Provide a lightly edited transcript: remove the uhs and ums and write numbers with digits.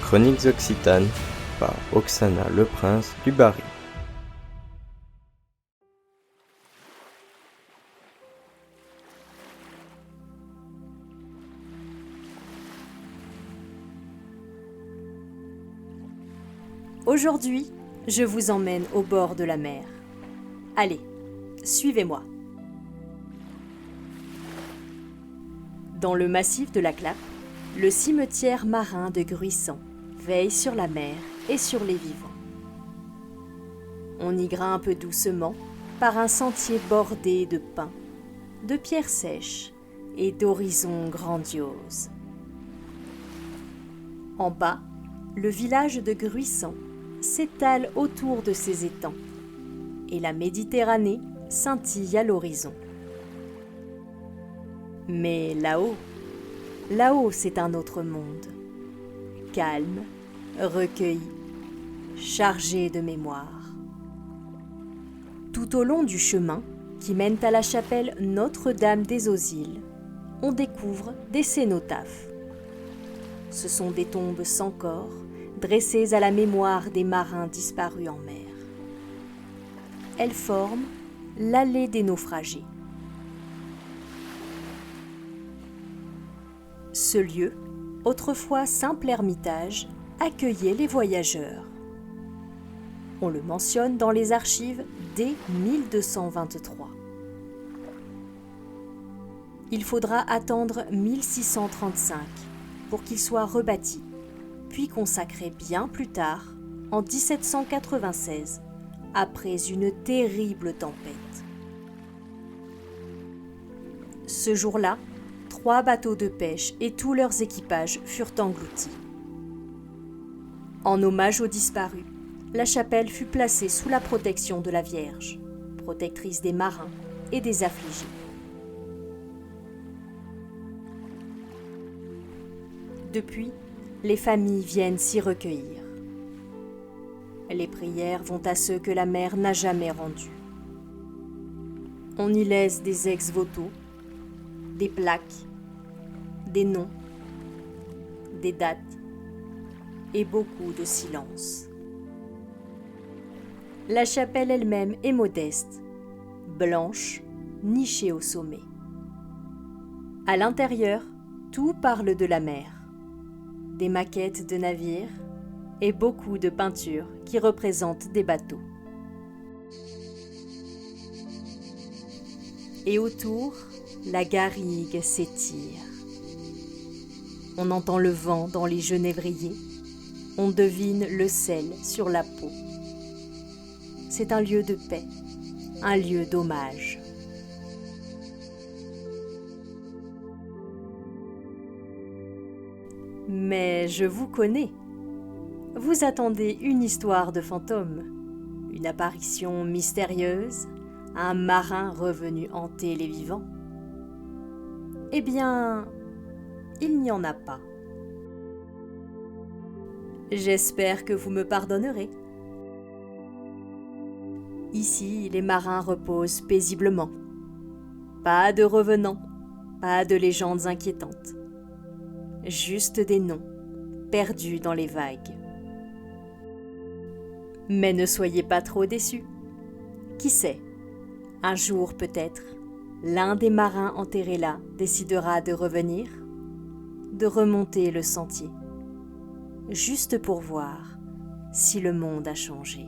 Chroniques Occitanes par Oksana Leprince du Barry. Aujourd'hui, je vous emmène au bord de la mer. Allez, suivez-moi. Dans le massif de la Clappe, le cimetière marin de Gruissant veille sur la mer et sur les vivants. On y grimpe doucement par un sentier bordé de pins, de pierres sèches et d'horizons grandioses. En bas, le village de Gruissant s'étale autour de ces étangs et la Méditerranée scintille à l'horizon. Mais là-haut, c'est un autre monde, calme, recueilli, chargé de mémoire. Tout au long du chemin qui mène à la chapelle Notre-Dame des Eaux-Îles, on découvre des cénotaphes. Ce sont des tombes sans corps, dressées à la mémoire des marins disparus en mer. Elles forment l'allée des naufragés. Ce lieu, autrefois simple ermitage, accueillait les voyageurs. On le mentionne dans les archives dès 1223. Il faudra attendre 1635 pour qu'il soit rebâti, puis consacré bien plus tard, en 1796, après une terrible tempête. Ce jour-là, 3 bateaux de pêche et tous leurs équipages furent engloutis. En hommage aux disparus, la chapelle fut placée sous la protection de la Vierge, protectrice des marins et des affligés. Depuis, les familles viennent s'y recueillir. Les prières vont à ceux que la mer n'a jamais rendus. On y laisse des ex-voto, des plaques, des noms, des dates et beaucoup de silence. La chapelle elle-même est modeste, blanche, nichée au sommet. À l'intérieur, tout parle de la mer. Des maquettes de navires et beaucoup de peintures qui représentent des bateaux. Et autour, la garrigue s'étire. On entend le vent dans les genévriers, on devine le sel sur la peau. C'est un lieu de paix, un lieu d'hommage. Mais je vous connais. Vous attendez une histoire de fantôme, une apparition mystérieuse, un marin revenu hanter les vivants. Eh bien, il n'y en a pas. J'espère que vous me pardonnerez. Ici, les marins reposent paisiblement. Pas de revenants, pas de légendes inquiétantes. Juste des noms, perdus dans les vagues. Mais ne soyez pas trop déçus. Qui sait, un jour peut-être, l'un des marins enterrés là décidera de revenir, de remonter le sentier, juste pour voir si le monde a changé.